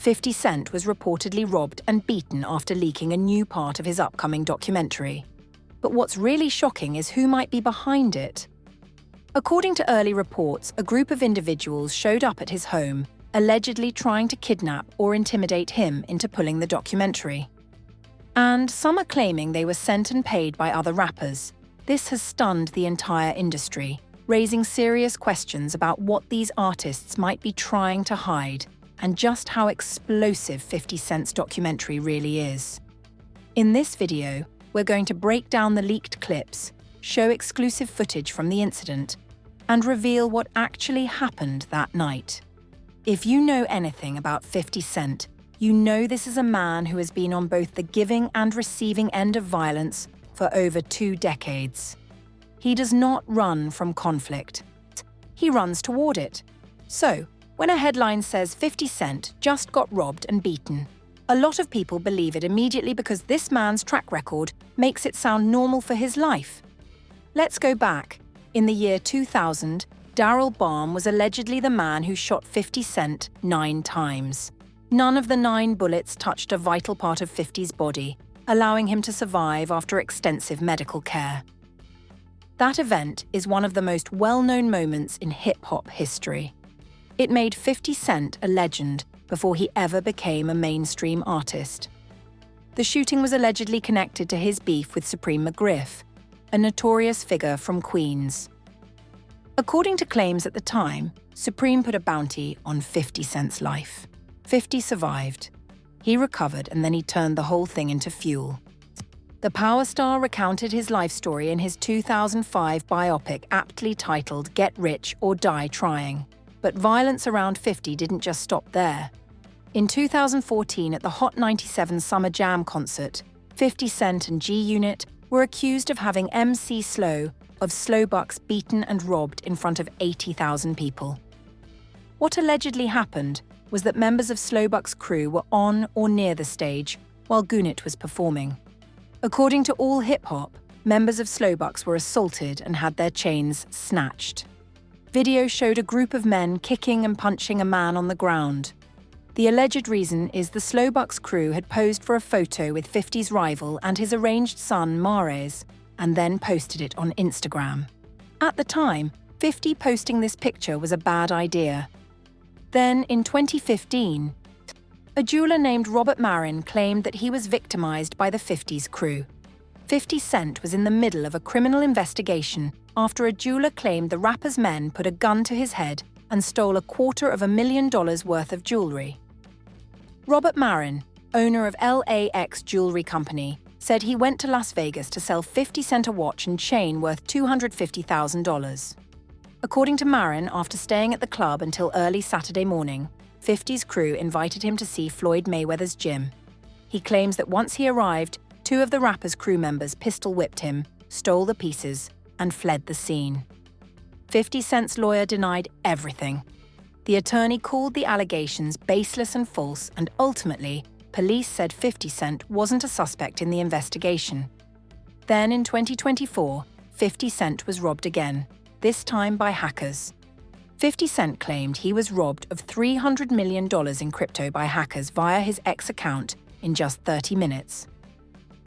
50 Cent was reportedly robbed and beaten after leaking a new part of his upcoming documentary. But what's really shocking is who might be behind it. According to early reports, a group of individuals showed up at his home, allegedly trying to kidnap or intimidate him into pulling the documentary. And some are claiming they were sent and paid by other rappers. This has stunned the entire industry, raising serious questions about what these artists might be trying to hide and just how explosive 50 Cent's documentary really is. In this video, we're going to break down the leaked clips, show exclusive footage from the incident, and reveal what actually happened that night. If you know anything about 50 Cent, you know this is a man who has been on both the giving and receiving end of violence for over 2 decades. He does not run from conflict. He runs toward it. So, when a headline says 50 Cent just got robbed and beaten, a lot of people believe it immediately because this man's track record makes it sound normal for his life. Let's go back. In the year 2000, Daryl Baum was allegedly the man who shot 50 Cent 9 times. None of the 9 bullets touched a vital part of 50's body, allowing him to survive after extensive medical care. That event is one of the most well-known moments in hip-hop history. It made 50 Cent a legend before he ever became a mainstream artist. The shooting was allegedly connected to his beef with Supreme McGriff, a notorious figure from Queens. According to claims at the time, Supreme put a bounty on 50 Cent's life. 50 survived. He recovered and then he turned the whole thing into fuel. The power star recounted his life story in his 2005 biopic aptly titled Get Rich or Die Trying. But violence around 50 didn't just stop there. In 2014 at the Hot 97 Summer Jam concert, 50 Cent and G-Unit were accused of having MC Slow of Slowbucks beaten and robbed in front of 80,000 people. What allegedly happened was that members of Slowbucks' crew were on or near the stage while Gunit was performing. According to All Hip Hop, members of Slowbucks were assaulted and had their chains snatched. Video showed a group of men kicking and punching a man on the ground. The alleged reason is the Slowbucks crew had posed for a photo with 50's rival and his estranged son Mahrez, and then posted it on Instagram. At the time, 50 posting this picture was a bad idea. Then, in 2015, a jeweler named Robert Marin claimed that he was victimized by the 50's crew. 50 Cent was in the middle of a criminal investigation after a jeweler claimed the rapper's men put a gun to his head and stole $250,000 worth of jewelry. Robert Marin, owner of LAX Jewelry Company, said he went to Las Vegas to sell 50 Cent a watch and chain worth $250,000. According to Marin, after staying at the club until early Saturday morning, 50's crew invited him to see Floyd Mayweather's gym. He claims that once he arrived, 2 of the rapper's crew members pistol-whipped him, stole the pieces, and fled the scene. 50 Cent's lawyer denied everything. The attorney called the allegations baseless and false, and ultimately, police said 50 Cent wasn't a suspect in the investigation. Then in 2024, 50 Cent was robbed again, this time by hackers. 50 Cent claimed he was robbed of $300 million in crypto by hackers via his X account in just 30 minutes.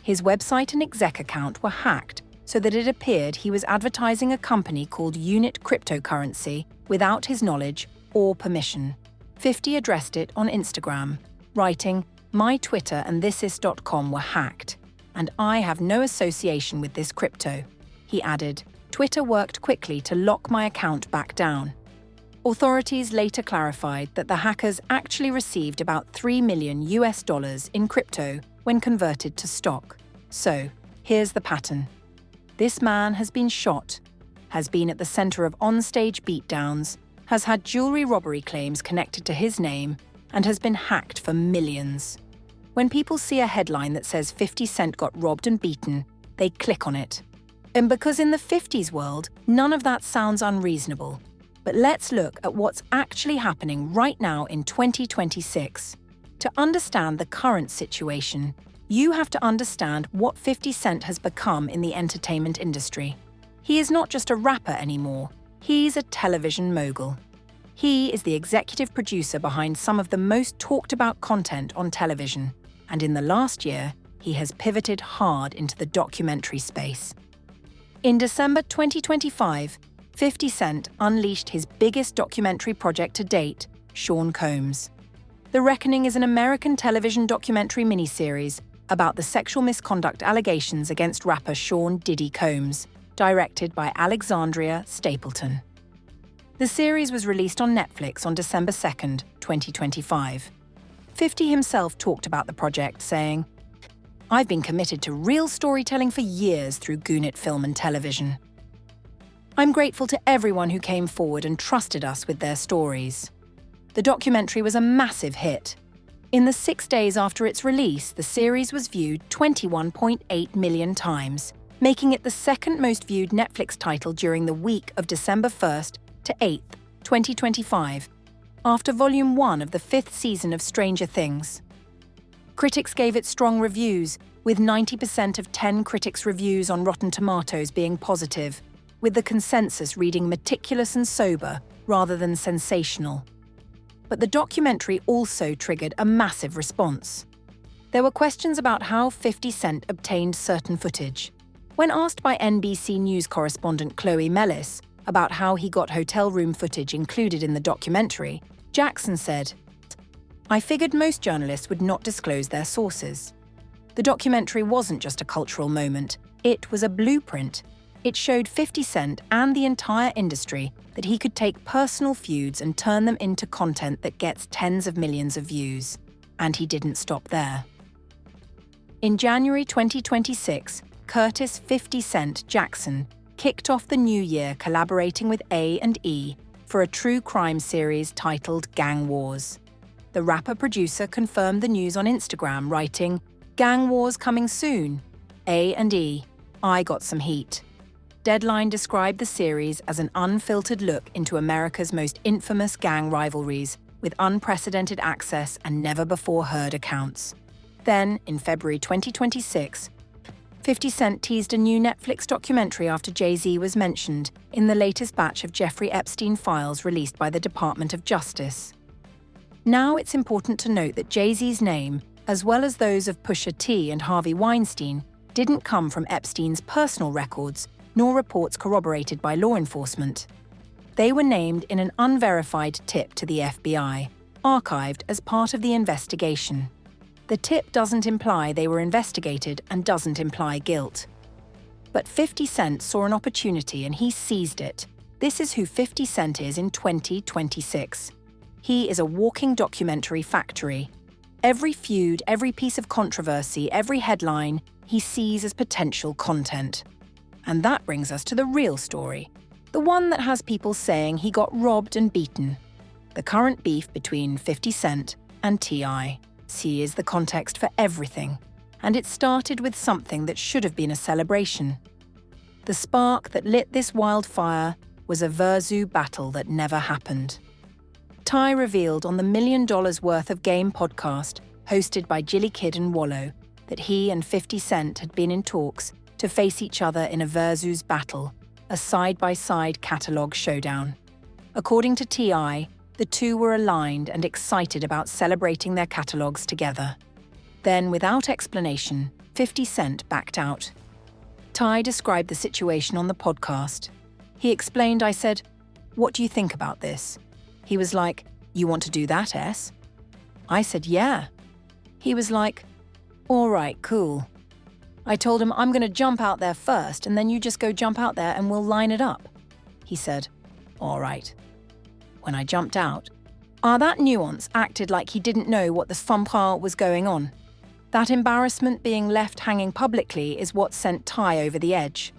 His website and exec account were hacked so that it appeared he was advertising a company called Unit Cryptocurrency without his knowledge or permission. 50 addressed it on Instagram, writing, "My Twitter and thisis.com were hacked, and I have no association with this crypto." He added, "Twitter worked quickly to lock my account back down." Authorities later clarified that the hackers actually received about $3 million in crypto when converted to stock. So, here's the pattern. This man has been shot, has been at the center of on-stage beatdowns, has had jewelry robbery claims connected to his name, and has been hacked for millions. When people see a headline that says 50 Cent got robbed and beaten, they click on it. And because in the 50s world, none of that sounds unreasonable. But let's look at what's actually happening right now in 2026. To understand the current situation, you have to understand what 50 Cent has become in the entertainment industry. He is not just a rapper anymore, he's a television mogul. He is the executive producer behind some of the most talked about content on television, and in the last year, he has pivoted hard into the documentary space. In December 2025, 50 Cent unleashed his biggest documentary project to date, Sean Combs. The Reckoning is an American television documentary miniseries about the sexual misconduct allegations against rapper Sean Diddy Combs, directed by Alexandria Stapleton. The series was released on Netflix on December 2nd, 2025. 50 himself talked about the project, saying, "I've been committed to real storytelling for years through Gannett Film and Television. I'm grateful to everyone who came forward and trusted us with their stories." The documentary was a massive hit. In the 6 days after its release, the series was viewed 21.8 million times, making it the second most viewed Netflix title during the week of December 1st to 8th, 2025, after Volume 1 of the 5th season of Stranger Things. Critics gave it strong reviews, with 90% of 10 critics' reviews on Rotten Tomatoes being positive, with the consensus reading meticulous and sober rather than sensational. But the documentary also triggered a massive response. There were questions about how 50 Cent obtained certain footage. When asked by NBC News correspondent Chloe Mellis about how he got hotel room footage included in the documentary, Jackson said, "I figured most journalists would not disclose their sources. The documentary wasn't just a cultural moment, it was a blueprint. It showed 50 Cent and the entire industry that he could take personal feuds and turn them into content that gets tens of millions of views. And he didn't stop there." In January 2026, Curtis 50 Cent Jackson kicked off the new year collaborating with A&E for a true crime series titled Gang Wars. The rapper-producer confirmed the news on Instagram, writing, "Gang Wars coming soon. A&E, I got some heat." Deadline described the series as an unfiltered look into America's most infamous gang rivalries, with unprecedented access and never-before-heard accounts. Then, in February 2026, 50 Cent teased a new Netflix documentary after Jay-Z was mentioned in the latest batch of Jeffrey Epstein files released by the Department of Justice. Now it's important to note that Jay-Z's name, as well as those of Pusha T and Harvey Weinstein, didn't come from Epstein's personal records, nor reports corroborated by law enforcement. They were named in an unverified tip to the FBI, archived as part of the investigation. The tip doesn't imply they were investigated and doesn't imply guilt. But 50 Cent saw an opportunity and he seized it. This is who 50 Cent is in 2026. He is a walking documentary factory. Every feud, every piece of controversy, every headline, he sees as potential content. And that brings us to the real story, the one that has people saying he got robbed and beaten. The current beef between 50 Cent and T.I. He is the context for everything, and it started with something that should have been a celebration. The spark that lit this wildfire was a Verzu battle that never happened. Ty revealed on the $1 Million Worth of Game podcast, hosted by Jilly Kid and Wallow, that he and 50 Cent had been in talks to face each other in a Versus battle, a side-by-side catalogue showdown. According to T.I., the two were aligned and excited about celebrating their catalogues together. Then, without explanation, 50 Cent backed out. Ty described the situation on the podcast. He explained, "I said, 'What do you think about this?' He was like, 'You want to do that, S?' I said, 'Yeah.' He was like, 'All right, cool.' I told him, 'I'm going to jump out there first, and then you just go jump out there and we'll line it up.' He said, 'All right.' When I jumped out, that nuance acted like he didn't know what the fanfare was going on. That embarrassment being left hanging publicly is what sent Ty over the edge.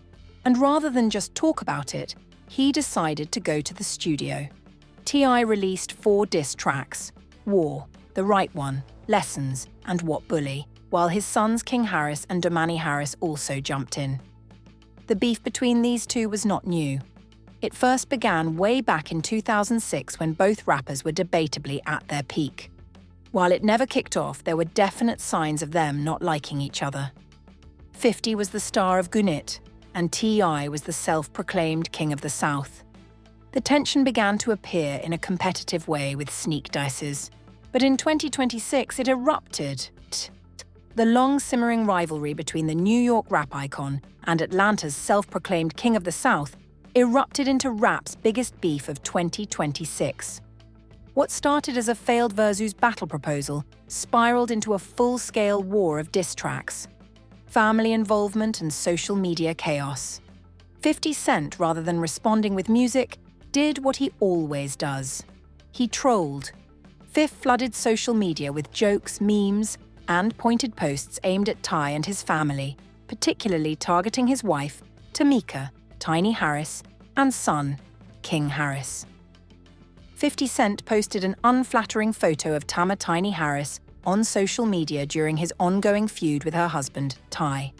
And rather than just talk about it, he decided to go to the studio. T.I. released 4 diss tracks: War, The Right One, Lessons, and What Bully, while his sons King Harris and Domani Harris also jumped in. The beef between these two was not new. It first began way back in 2006 when both rappers were debatably at their peak. While it never kicked off, there were definite signs of them not liking each other. 50 was the star of Gannett, and T.I. was the self-proclaimed King of the South. The tension began to appear in a competitive way with Sneak Dices, but in 2026 it erupted. The long-simmering rivalry between the New York rap icon and Atlanta's self-proclaimed King of the South erupted into rap's biggest beef of 2026. What started as a failed Versus battle proposal spiraled into a full-scale war of diss tracks, family involvement and social media chaos. 50 Cent, rather than responding with music, did what he always does. He trolled. Fifth flooded social media with jokes, memes, and pointed posts aimed at Ty and his family, particularly targeting his wife, Tamika, Tiny Harris, and son, King Harris. 50 Cent posted an unflattering photo of Tama Tiny Harris on social media during his ongoing feud with her husband, Ty.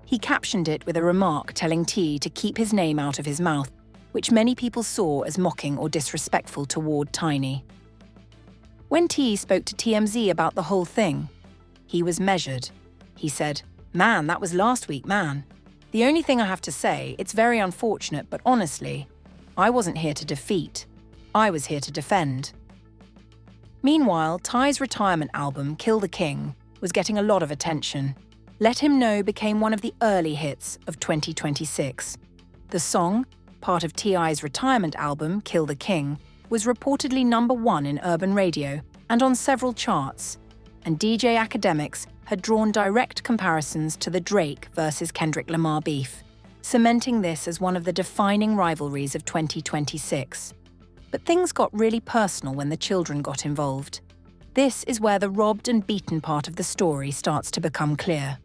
He captioned it with a remark telling T to keep his name out of his mouth, which many people saw as mocking or disrespectful toward Tiny. When T spoke to TMZ about the whole thing, he was measured. He said, "Man, that was last week, man. The only thing I have to say, it's very unfortunate, but honestly, I wasn't here to defeat. I was here to defend." Meanwhile, Ty's retirement album, Kill the King, was getting a lot of attention. Let Him Know became one of the early hits of 2026. The song, part of T.I.'s retirement album, Kill the King, was reportedly #1 in urban radio and on several charts, and DJ academics had drawn direct comparisons to the Drake versus Kendrick Lamar beef, cementing this as one of the defining rivalries of 2026. But things got really personal when the children got involved. This is where the robbed and beaten part of the story starts to become clear.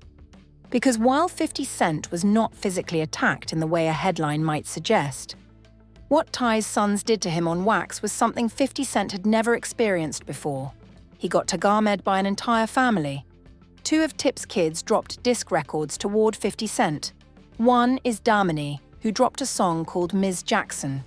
Because while 50 Cent was not physically attacked in the way a headline might suggest, what Ty's sons did to him on wax was something 50 Cent had never experienced before. He got tagarmed by an entire family. 2 of Tip's kids dropped disc records toward 50 Cent. One is Damini, who dropped a song called Ms. Jackson.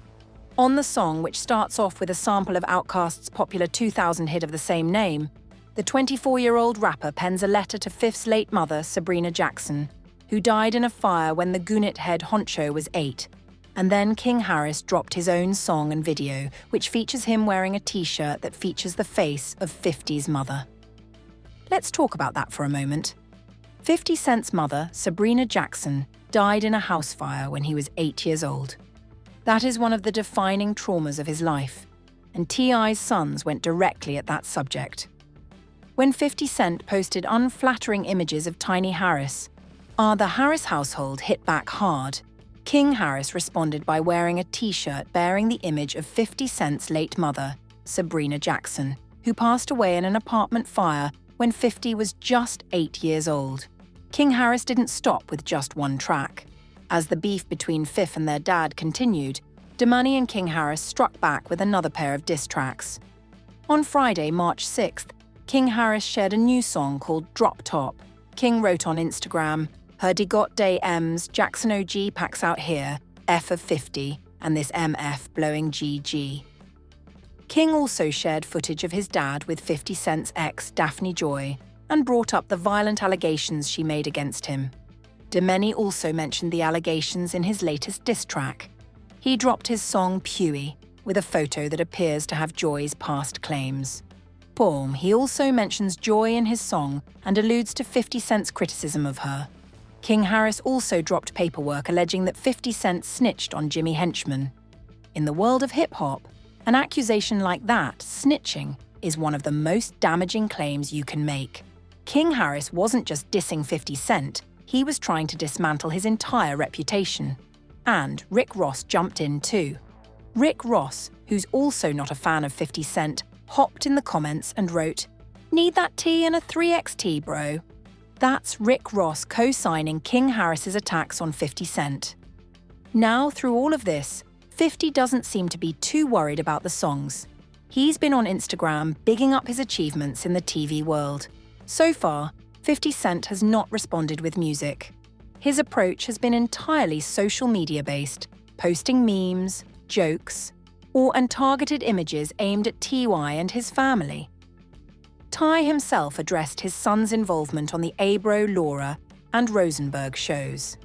On the song, which starts off with a sample of Outkast's popular 2000 hit of the same name, the 24-year-old rapper pens a letter to Fifth's late mother, Sabrina Jackson, who died in a fire when the Goonit head honcho was 8. And then King Harris dropped his own song and video, which features him wearing a t-shirt that features the face of 50's mother. Let's talk about that for a moment. 50 Cent's mother, Sabrina Jackson, died in a house fire when he was 8 years old. That is one of the defining traumas of his life, and T.I.'s sons went directly at that subject. When 50 Cent posted unflattering images of Tiny Harris, the Harris household hit back hard. King Harris responded by wearing a t-shirt bearing the image of 50 Cent's late mother, Sabrina Jackson, who passed away in an apartment fire when 50 was just 8 years old. King Harris didn't stop with just one track. As the beef between Fifth and their dad continued, Damani and King Harris struck back with another pair of diss tracks. On Friday, March 6th, King Harris shared a new song called Drop Top. King wrote on Instagram, "Herdy got day M's, Jackson OG packs out here, F of 50, and this MF blowing GG." King also shared footage of his dad with 50 Cent's ex, Daphne Joy, and brought up the violent allegations she made against him. Damani also mentioned the allegations in his latest diss track. He dropped his song Pewee, with a photo that appears to have Joy's past claims. Boom, he also mentions Joy in his song and alludes to 50 Cent's criticism of her. King Harris also dropped paperwork alleging that 50 Cent snitched on Jimmy Henchman. In the world of hip-hop, an accusation like that, snitching, is one of the most damaging claims you can make. King Harris wasn't just dissing 50 Cent, he was trying to dismantle his entire reputation. And Rick Ross jumped in too. Rick Ross, who's also not a fan of 50 Cent, hopped in the comments and wrote, "Need that T and a 3XT, bro." That's Rick Ross co-signing King Harris's attacks on 50 Cent. Now, through all of this, 50 doesn't seem to be too worried about the songs. He's been on Instagram bigging up his achievements in the TV world. So far, 50 Cent has not responded with music. His approach has been entirely social media-based, posting memes, jokes, and targeted images aimed at T.Y. and his family. Ty himself addressed his son's involvement on the Abro, Laura, and Rosenberg shows.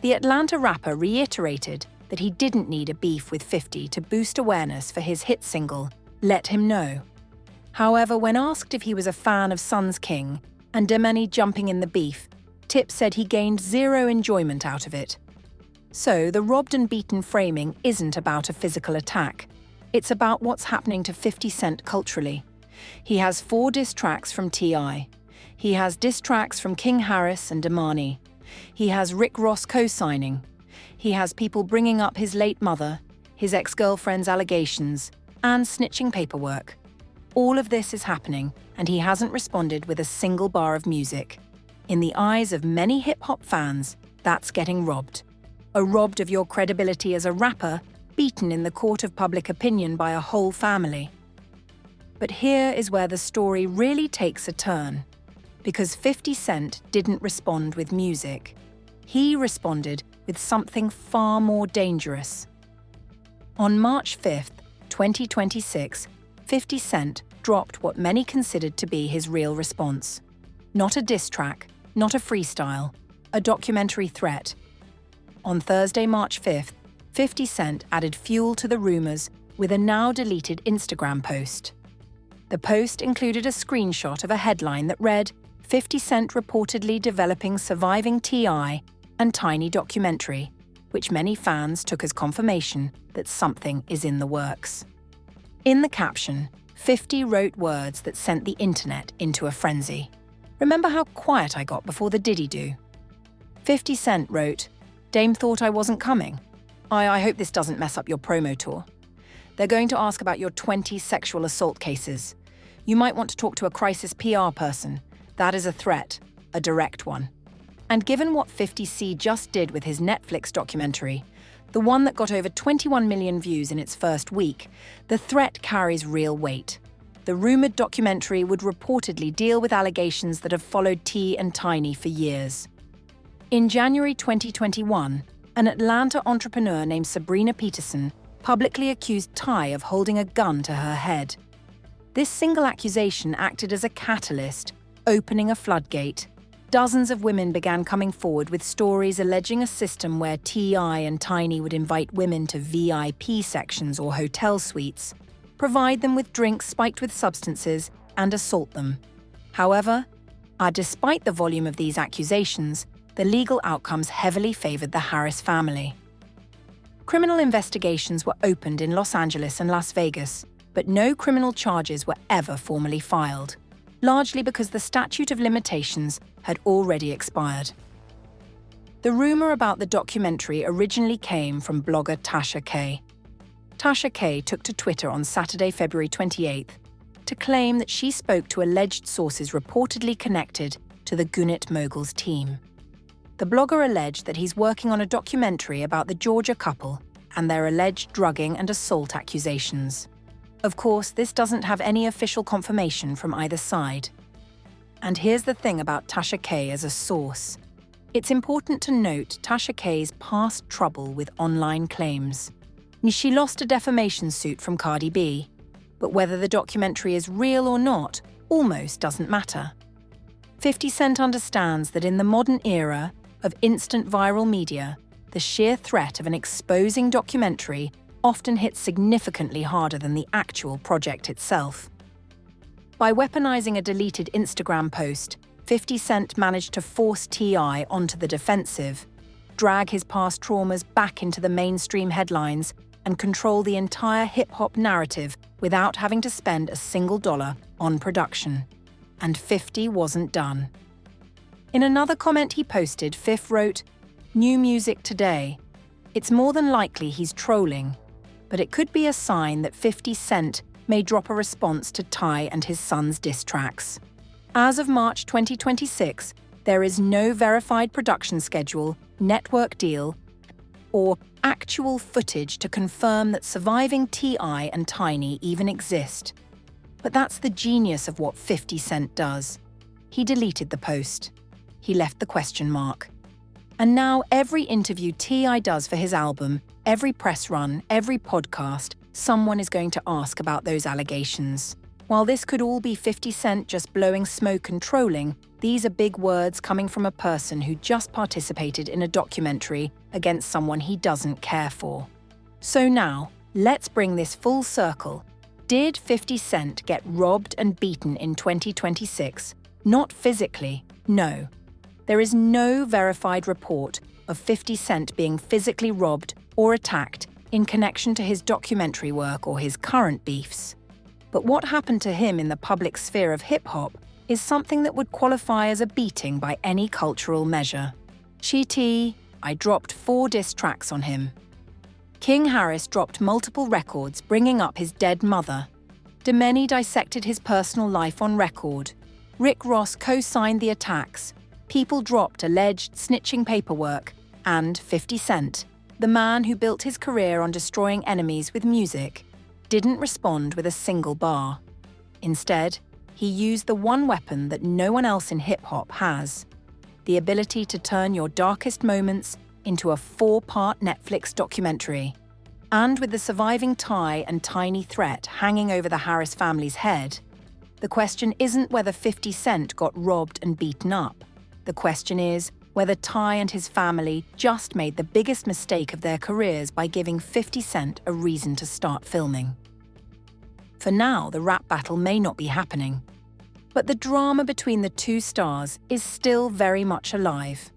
The Atlanta rapper reiterated that he didn't need a beef with 50 to boost awareness for his hit single, Let Him Know. However, when asked if he was a fan of Sun's King and Demeni jumping in the beef, Tip said he gained zero enjoyment out of it. So, the robbed and beaten framing isn't about a physical attack. It's about what's happening to 50 Cent culturally. He has 4 diss tracks from T.I. He has diss tracks from King Harris and Damani. He has Rick Ross co-signing. He has people bringing up his late mother, his ex-girlfriend's allegations, and snitching paperwork. All of this is happening, and he hasn't responded with a single bar of music. In the eyes of many hip-hop fans, that's getting robbed. Robbed of your credibility as a rapper, beaten in the court of public opinion by a whole family. But here is where the story really takes a turn. Because 50 Cent didn't respond with music. He responded with something far more dangerous. On March 5th, 2026, 50 Cent dropped what many considered to be his real response. Not a diss track, not a freestyle, a documentary threat. On Thursday, March 5th, 50 Cent added fuel to the rumors with a now-deleted Instagram post. The post included a screenshot of a headline that read, 50 Cent reportedly developing surviving T.I. and Tiny documentary, which many fans took as confirmation that something is in the works. In the caption, 50 wrote words that sent the internet into a frenzy. Remember how quiet I got before the Diddy-do? 50 Cent wrote, Dame thought I wasn't coming. I hope this doesn't mess up your promo tour. They're going to ask about your 20 sexual assault cases. You might want to talk to a crisis PR person. That is a threat, a direct one. And given what 50C just did with his Netflix documentary, the one that got over 21 million views in its first week, the threat carries real weight. The rumored documentary would reportedly deal with allegations that have followed T and Tiny for years. In January 2021, an Atlanta entrepreneur named Sabrina Peterson publicly accused Ty of holding a gun to her head. This single accusation acted as a catalyst, opening a floodgate. Dozens of women began coming forward with stories alleging a system where T.I. and Tiny would invite women to VIP sections or hotel suites, provide them with drinks spiked with substances, and assault them. However, despite the volume of these accusations, the legal outcomes heavily favored the Harris family. Criminal investigations were opened in Los Angeles and Las Vegas, but no criminal charges were ever formally filed, largely because the statute of limitations had already expired. The rumor about the documentary originally came from blogger Tasha K. Tasha K took to Twitter on Saturday, February 28th, to claim that she spoke to alleged sources reportedly connected to the Gannett Moguls team. The blogger alleged that he's working on a documentary about the Georgia couple and their alleged drugging and assault accusations. Of course, this doesn't have any official confirmation from either side. And here's the thing about Tasha K as a source. It's important to note Tasha K's past trouble with online claims. She lost a defamation suit from Cardi B, but whether the documentary is real or not almost doesn't matter. 50 Cent understands that in the modern era of instant viral media, the sheer threat of an exposing documentary often hits significantly harder than the actual project itself. By weaponizing a deleted Instagram post, 50 Cent managed to force T.I. onto the defensive, drag his past traumas back into the mainstream headlines, and control the entire hip-hop narrative without having to spend a single dollar on production. And 50 wasn't done. In another comment he posted, Fif wrote, "New music today. It's more than likely he's trolling, but it could be a sign that 50 Cent may drop a response to Ty and his son's diss tracks." As of March 2026, there is no verified production schedule, network deal, or actual footage to confirm that surviving T.I. and Tiny even exist. But that's the genius of what 50 Cent does. He deleted the post. He left the question mark. And now every interview T.I. does for his album, every press run, every podcast, someone is going to ask about those allegations. While this could all be 50 Cent just blowing smoke and trolling, these are big words coming from a person who just participated in a documentary against someone he doesn't care for. So now, let's bring this full circle. Did 50 Cent get robbed and beaten in 2026? Not physically, no. There is no verified report of 50 Cent being physically robbed or attacked in connection to his documentary work or his current beefs. But what happened to him in the public sphere of hip-hop is something that would qualify as a beating by any cultural measure. Shitty, I dropped 4 diss tracks on him. King Harris dropped multiple records bringing up his dead mother. Demeni dissected his personal life on record. Rick Ross co-signed the attacks. People dropped alleged snitching paperwork. And 50 Cent, the man who built his career on destroying enemies with music, didn't respond with a single bar. Instead, he used the one weapon that no one else in hip-hop has: the ability to turn your darkest moments into a 4-part Netflix documentary. And with the surviving Ty and Tiny threat hanging over the Harris family's head, the question isn't whether 50 Cent got robbed and beaten up. The question is whether Ty and his family just made the biggest mistake of their careers by giving 50 Cent a reason to start filming. For now, the rap battle may not be happening, but the drama between the two stars is still very much alive.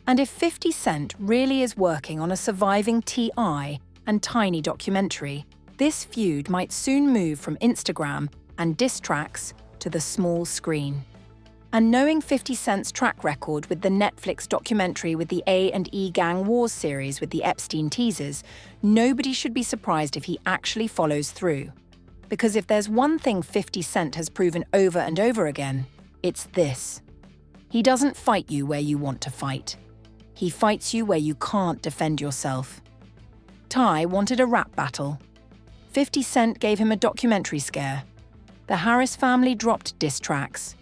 And if 50 Cent really is working on a surviving T.I. and Tiny documentary, this feud might soon move from Instagram and diss tracks to the small screen. And knowing 50 Cent's track record with the Netflix documentary with the A&E Gang Wars series with the Epstein teasers, nobody should be surprised if he actually follows through. Because if there's one thing 50 Cent has proven over and over again, it's this. He doesn't fight you where you want to fight. He fights you where you can't defend yourself. Ty wanted a rap battle. 50 Cent gave him a documentary scare. The Harris family dropped diss tracks.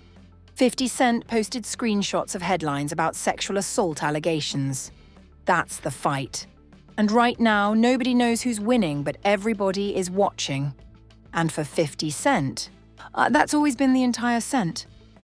50 Cent posted screenshots of headlines about sexual assault allegations. That's the fight. And right now, nobody knows who's winning, but everybody is watching. And for 50 Cent, that's always been the entire Cent.